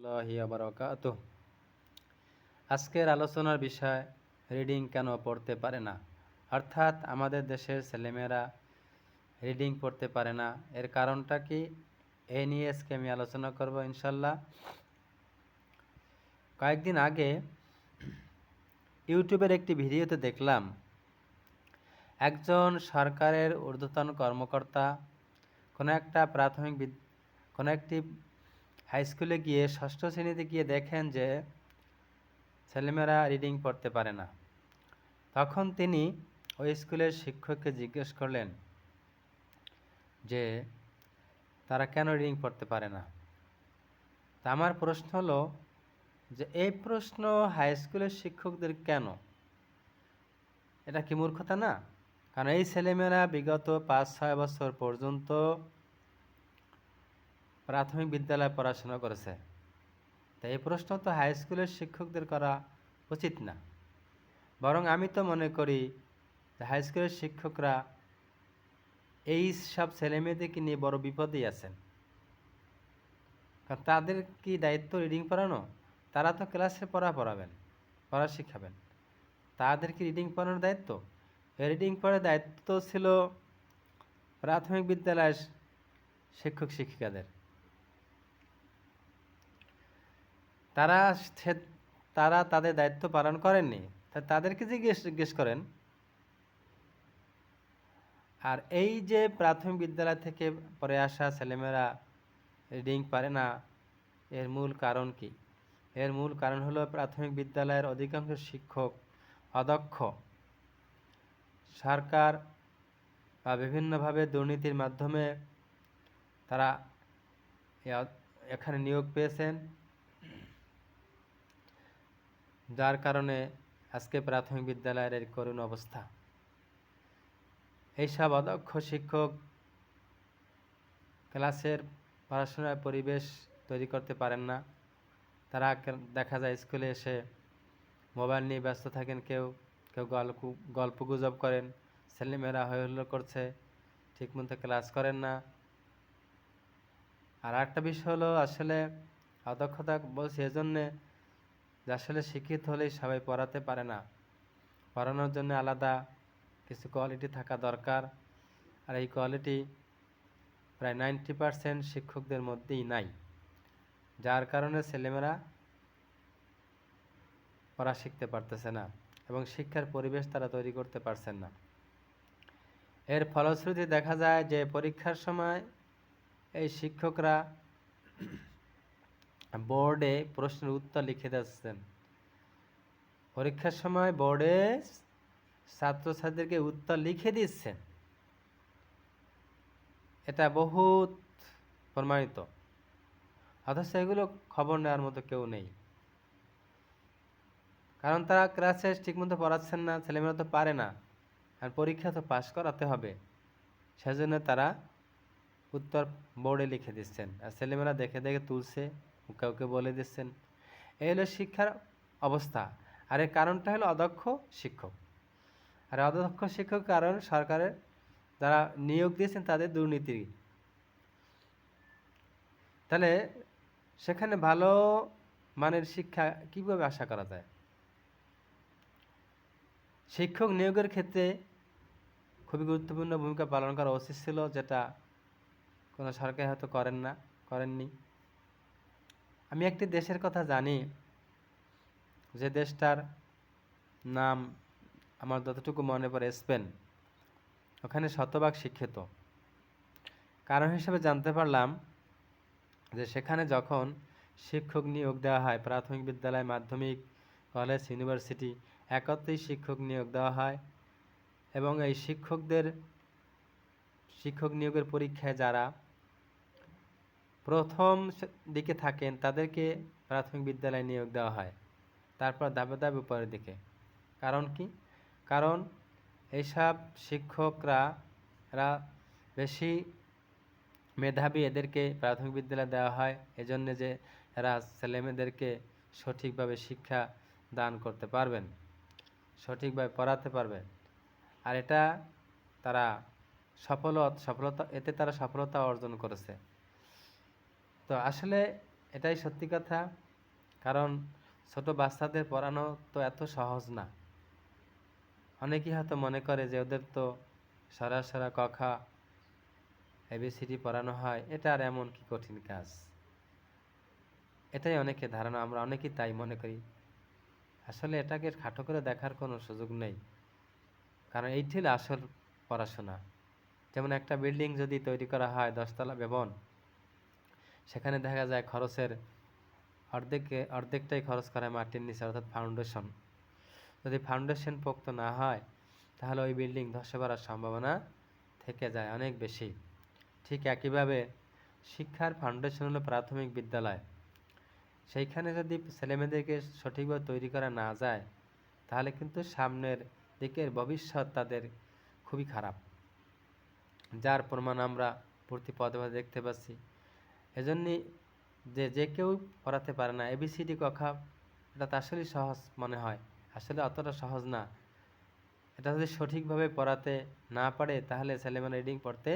রহমতুল্লাহি ওয়া বারাকাতুহু। আজকের আলোচনার বিষয় রিডিং কেন পড়তে পারে না, অর্থাৎ আমাদের দেশের ছেলেমেয়েরা রিডিং পড়তে পারে না, এর কারণটা কি, এই নিয়ে আজকে আমি আলোচনা করব ইনশাল্লাহ। কয়েকদিন আগে ইউটিউবের একটি ভিডিওতে দেখলাম একজন সরকারের ঊর্ধ্বতন কর্মকর্তা কোনো একটি হাই স্কুলে গিয়ে ষষ্ঠ শ্রেণীতে গিয়ে দেখেন যে ছেলেমেয়েরা রিডিং পড়তে পারে না। তখন তিনি ওই স্কুলের শিক্ষককে জিজ্ঞেস করলেন যে তারা কেন রিডিং পড়তে পারে না। তা আমার প্রশ্ন হলো যে এই প্রশ্ন হাই স্কুলের শিক্ষকদের কেন? এটা কি মূর্খতা না? কারণ এই ছেলেমেয়েরা বিগত 5-6 বছর পর্যন্ত প্রাথমিক বিদ্যালয়ে পড়াশোনা করেছে। তাই এই প্রশ্ন তো হাই স্কুলের শিক্ষকদের করা উচিত না। বরং আমি তো মনে করি যে হাই স্কুলের শিক্ষকরা এই সব ছেলেমেয়েদেরকে নিয়ে বড় বিপদেই আছেন। কারণ তাদের কি দায়িত্ব রিডিং পড়ানো? তারা তো ক্লাসে পড়াবেন, পড়া শিখাবেন। তাদের কি রিডিং পড়ানোর দায়িত্ব? রিডিং পড়ার দায়িত্ব ছিল প্রাথমিক বিদ্যালয়ের শিক্ষক শিক্ষিকাদের। তারা তাদের দায়িত্ব পালন করেননি, তাদেরকে জিজ্ঞেস করেন। আর এই যে প্রাথমিক বিদ্যালয় থেকে পড়ে আসা ছেলেমেয়েরা রিডিং পারে না, এর মূল কারণ কি? এর মূল কারণ হলো প্রাথমিক বিদ্যালয়ের অধিকাংশ শিক্ষক অদক্ষ। সরকার বা বিভিন্নভাবে দুর্নীতির মাধ্যমে তারা এখানে নিয়োগ পেয়েছেন, যার কারণে আজকে প্রাথমিক বিদ্যালয়ের এই করুণ অবস্থা। এইসব অদক্ষ শিক্ষক ক্লাসের পড়াশোনার পরিবেশ তৈরি করতে পারেন না। তারা দেখা যায় স্কুলে এসে মোবাইল নিয়ে ব্যস্ত থাকেন, কেউ কেউ গল্পগুজব করেন, ছেলেমেয়েরা হইহুল্লোড় করছে, ঠিকমতো ক্লাস করেন না। আর একটা বিষয় হলো, আসলে অদক্ষতা বলছি এজন্যে যে আসলে শিক্ষিত হলেই সবাই পড়াতে পারে না। পড়ানোর জন্য আলাদা কিছু কোয়ালিটি থাকা দরকার। আর এই কোয়ালিটি প্রায় 90% শিক্ষকদের মধ্যেই নাই, যার কারণে ছেলেমেয়েরা পড়া শিখতে পারতেছে না এবং শিক্ষার পরিবেশ তারা তৈরি করতে পারছেন না। এর ফলশ্রুতি দেখা যায় যে পরীক্ষার সময় এই শিক্ষকরা বোর্ডে প্রশ্নের উত্তর লিখে দিচ্ছেন। পরীক্ষার সময় বোর্ডে ছাত্রছাত্রীদেরকে উত্তর লিখে দিচ্ছেন। এটা বহুত প্রমাণিত, অথচ এগুলো খবর নেওয়ার মতো কেউ নেই। কারণ তারা ক্লাসে ঠিকমতো পড়াচ্ছেন না, ছেলেমেয়েরা তো পারে না, আর পরীক্ষা তো পাশ করাতে হবে, সেজন্য তারা উত্তর বোর্ডে লিখে দিচ্ছেন, আর ছেলেমেয়েরা দেখে দেখে তুলছে, কাউকে বলে দিচ্ছেন। এই হলো শিক্ষার অবস্থা। আর এর কারণটা হলো অদক্ষ শিক্ষক। আর অদক্ষ শিক্ষক কারণ সরকারের যারা নিয়োগ দিয়েছেন তাদের দুর্নীতি। তাহলে সেখানে ভালো মানের শিক্ষা কীভাবে আশা করা যায়? শিক্ষক নিয়োগের ক্ষেত্রে খুবই গুরুত্বপূর্ণ ভূমিকা পালন করা উচিত ছিল, যেটা কোনো সরকার হয়তো করেননি। আমি একটি দেশের কথা জানি, যে দেশটার নাম আমার যতটুকু মনে পড়ে স্পেন। ওখানে শতভাগ শিক্ষিত। কারণ হিসেবে জানতে পারলাম যে সেখানে যখন শিক্ষক নিয়োগ দেওয়া হয়, প্রাথমিক বিদ্যালয়, মাধ্যমিক, কলেজ, ইউনিভার্সিটি একত্রেই শিক্ষক নিয়োগ দেওয়া হয়। এবং এই শিক্ষক নিয়োগের পরীক্ষায় যারা প্রথম দিকে থাকেন তাদেরকে প্রাথমিক বিদ্যালয়ে নিয়োগ দেওয়া হয়, তারপর ধাপে ধাপে উপরের দিকে। কারণ কি? কারণ এইসব শিক্ষকরা বেশি মেধাবী, এদেরকে প্রাথমিক বিদ্যালয়ে দেওয়া হয় এজন্য যে এরা ছেলেমেয়েদেরকে সঠিকভাবে শিক্ষা দান করতে পারবেন, সঠিকভাবে পড়াতে পারবেন। আর এটা তারা সফলতা অর্জন করেছে। তো আসলে এটাই সত্যি কথা। কারণ ছোট বাচ্চাদের পড়ানো তো এত সহজ না। অনেকেই হয়তো মনে করে যে ওদের তো সরা সরা ক খ এবিসিডি পড়ানো হয়, এটা আর এমন কি কঠিন কাজ। এটাই অনেকের ধারণা, আমরা অনেকেই তাই মনে করি। আসলে এটাকে খাটো করে দেখার কোনো সুযোগ নেই, কারণ এইটি হলো আসল পড়াশোনা। যেমন একটা বিল্ডিং যদি তৈরি করা হয় 10 তলা ভবন, সেখানে দেখা যায় খরচের অর্ধেকটাই খরচ করা হয় মাটির নিচে, অর্থাৎ ফাউন্ডেশন। যদি ফাউন্ডেশন পোক্ত না হয় তাহলে ওই বিল্ডিং ধসে পড়ার সম্ভাবনা থেকে যায় অনেক বেশি। ঠিক একইভাবে শিক্ষার ফাউন্ডেশন হলো প্রাথমিক বিদ্যালয়। সেইখানে যদি ছেলেমেয়েদেরকে সঠিকভাবে তৈরি করা না যায় তাহলে কিন্তু সামনের দিকের ভবিষ্যৎ তাদের খুবই খারাপ, যার প্রমাণ আমরা প্রতি পদে পদে দেখতে পাচ্ছি। এজন্যই যে কেউ পড়াতে পারে না এবিসিডি কথা, এটা তো আসলেই সহজ মনে হয়, আসলে অতটা সহজ না। এটা যদি সঠিকভাবে পড়াতে না পারে তাহলে ছেলেমেয়েরা রিডিং পড়তে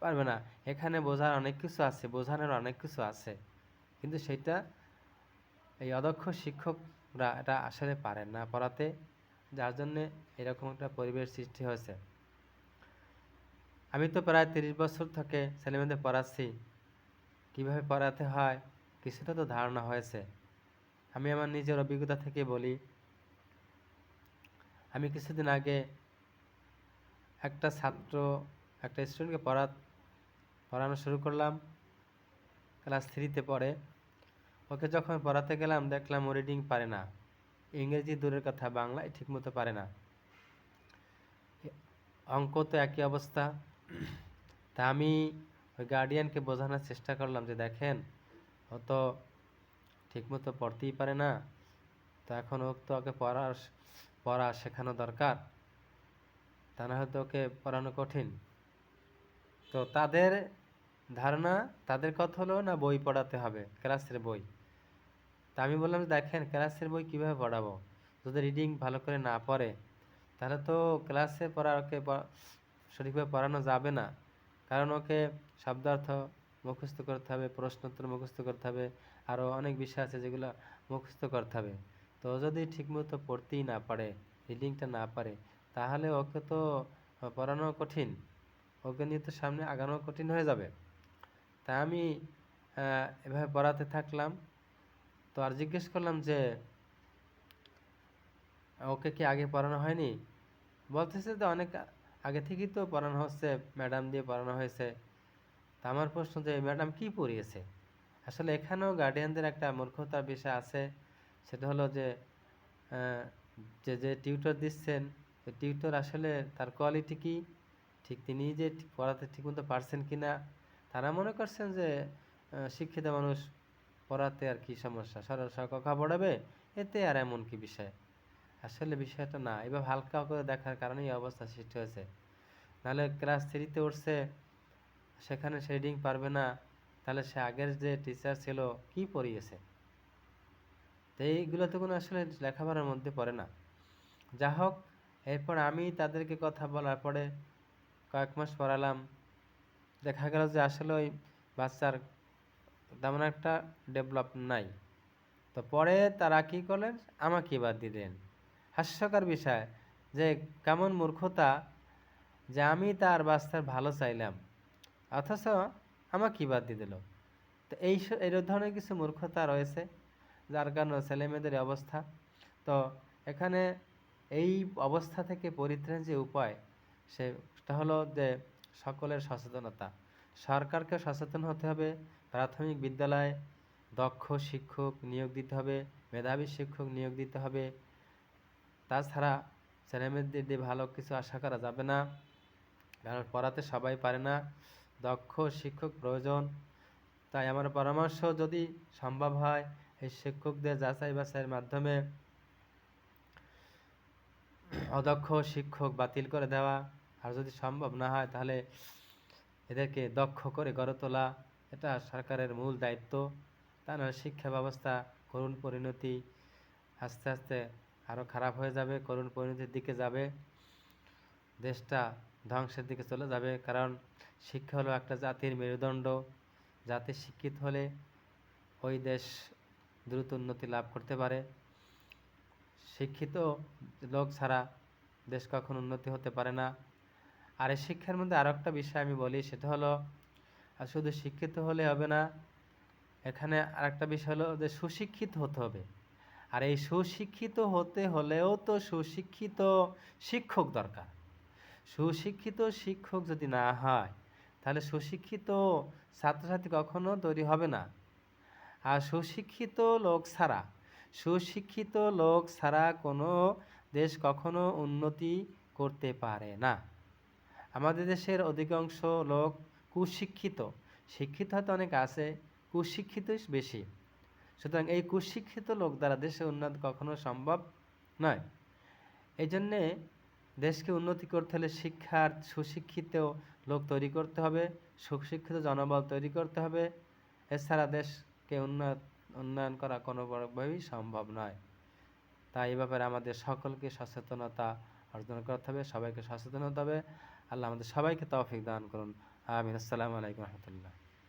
পারবে না। এখানে বোঝার অনেক কিছু আছে, বোঝানোর অনেক কিছু আছে, কিন্তু সেটা এই অদক্ষ শিক্ষকরা এটা আসলে পারেন না পড়াতে, যার জন্যে এরকম একটা পরিবেশ সৃষ্টি হয়েছে। আমি তো প্রায় 30 বছর থেকে ছেলেমেয়েদের পড়াচ্ছি, কীভাবে পড়াতে হয় কিছুটা তো ধারণা হয়েছে। আমি আমার নিজের অভিজ্ঞতা থেকে বলি, আমি কিছুদিন আগে একটা স্টুডেন্টকে পড়ানো শুরু করলাম, ক্লাস 3-তে পড়ে। ওকে যখন পড়াতে গেলাম দেখলাম ও রিডিং পারে না, ইংরেজি দূরের কথা বাংলায় ঠিকমতো পারে না, অঙ্ক তো একই অবস্থা। তা আমি ওই গার্ডিয়ানকে বোঝানোর চেষ্টা করলাম যে দেখেন, ও তো ঠিকমতো পড়তেই পারে না, তো এখন ওকে পড়া শেখানো দরকার, তা না হয়তো ওকে পড়ানো কঠিন। তো তাদের ধারণা, তাদের কথা হলো না বই পড়াতে হবে, ক্লাসের বই। তা আমি বললাম দেখেন ক্লাসের বই কিভাবে পড়াবো, যদি রিডিং ভালো করে না পড়ে তাহলে তো ক্লাসে ওকে সঠিকভাবে পড়ানো যাবে না। কারণ ওকে শব্দার্থ মুখস্থ করতে হবে, প্রশ্নোত্তর মুখস্থ করতে হবে, আরও অনেক বিষয় আছে যেগুলো মুখস্থ করতে হবে। তো যদি ঠিকমতো পড়তেই না পারে, রিডিংটা না পারে, তাহলে ওকে তো পড়ানো কঠিন, ওকে নিয়ে তো সামনে আগানো কঠিন হয়ে যাবে। তা আমি এভাবে পড়াতে থাকলাম। তো আর জিজ্ঞেস করলাম যে ওকে কি আগে পড়ানো হয়নি? বলতেছে যে অনেক আগে থেকেই তো পড়ানো হচ্ছে, ম্যাডাম দিয়ে পড়ানো হয়েছে। তা আমার প্রশ্ন যে ম্যাডাম কি পড়িয়েছে? আসলে এখানেও গার্ডিয়ানদের একটা মূর্খতার বিষয় আছে, সেটা হলো যে যে যে টিউটর দিচ্ছেন, টিউটর আসলে তার কোয়ালিটি কি, ঠিক তিনি যে পড়াতে ঠিকমতো পারছেন কি না। তারা মনে করছেন যে শিক্ষিত মানুষ পড়াতে আর কি সমস্যা, সরল সরল কথা পড়াবে, এতে আর এমন কি বিষয়। আসলে বিষয়টা না, এবার হালকা করে দেখার কারণে এই অবস্থা সৃষ্টি হয়েছে। নাহলে ক্লাস 3-তে উঠছে, সেখানে সে রিডিং পারবে না, তাহলে সে আগের যে টিচার ছিল কি পড়িয়েছে? তো এইগুলো তো কোনো আসলে লেখাপড়ার মধ্যে পড়ে না। যা হোক, এরপর আমি তাদেরকে কথা বলার পরে কয়েক মাস পড়ালাম, দেখা গেল যে আসলে ওই বাচ্চার তেমন একটা ডেভেলপ নাই। তো পরে তারা কী করলেন, আমাকে বাদ দিলেন। হাস্যকর বিষয় যে কেমন মূর্খতা, যে আমি তার বাচ্চার ভালো চাইলাম অথচ আমাকে বাদ দিয়ে দিল। তো এই ধরনের কিছু মূর্খতা রয়েছে, যার কারণে ছেলেমেয়েদের অবস্থা। তো এখানে এই অবস্থা থেকে পরিত্রাণের যে উপায়, সেটা হলো যে সকলের সচেতনতা। সরকারকে সচেতন হতে হবে, প্রাথমিক বিদ্যালয়ে দক্ষ শিক্ষক নিয়োগ দিতে হবে, মেধাবী শিক্ষক নিয়োগ দিতে হবে। তাছাড়া ছেলেমেয়েদের দিয়ে ভালো কিছু আশা করা যাবে না, কারণ পড়াতে সবাই পারে না, দক্ষ শিক্ষক প্রয়োজন। তাই আমার পরামর্শ, যদি সম্ভব হয় এই শিক্ষকদের যাচাই বাছাইয়ের মাধ্যমে অদক্ষ শিক্ষক বাতিল করে দেওয়া, আর যদি সম্ভব না হয় তাহলে এদেরকে দক্ষ করে গড়ে তোলা, এটা সরকারের মূল দায়িত্ব। তা নাহলে শিক্ষা ব্যবস্থা করুণ পরিণতি, আস্তে আস্তে আরও খারাপ হয়ে যাবে, করুণ পরিণতির দিকে যাবে, দেশটা ধ্বংসের দিকে চলে যাবে। কারণ শিক্ষা হলো একটা জাতির মেরুদণ্ড, জাতি শিক্ষিত হলে ওই দেশ দ্রুত উন্নতি লাভ করতে পারে। শিক্ষিত লোক ছাড়া দেশ কখনো উন্নতি হতে পারে না। আর এই শিক্ষার মধ্যে আরও একটা বিষয় আমি বলি, সেটা হলো শুধু শিক্ষিত হলে হবে না, এখানে আরেকটা বিষয় হলো যে সুশিক্ষিত হতে হবে। আর এই সুশিক্ষিত হতে হলেও তো সুশিক্ষিত শিক্ষক দরকার। সুশিক্ষিত শিক্ষক যদি না হয় তাহলে সুশিক্ষিত ছাত্রছাত্রী কখনো তৈরি হবে না। আর সুশিক্ষিত লোক ছাড়া কোনো দেশ কখনো উন্নতি করতে পারে না। আমাদের দেশের অধিকাংশ লোক কুশিক্ষিত, শিক্ষিত হয়তো অনেক আছে, কুশিক্ষিত বেশি। সুতরাং এই কুশিক্ষিত লোক দ্বারা দেশের উন্নতি কখনো সম্ভব নয়। এই জন্যে দেশকে উন্নতি করতে হলে শিক্ষার সুশিক্ষিত লোক তৈরি করতে হবে, সুশিক্ষিত জনবল তৈরি করতে হবে। এছাড়া দেশকে উন্নয়ন করা কোনোভাবেই সম্ভব নয়। তাই এই ব্যাপারে আমাদের সকলকে সচেতনতা অর্জন করতে হবে, সবাইকে সচেতন হতে হবে। আল্লাহ আমাদের সবাইকে তৌফিক দান করুন। আমিন। আসসালামু আলাইকুম রহমতুল্লাহ।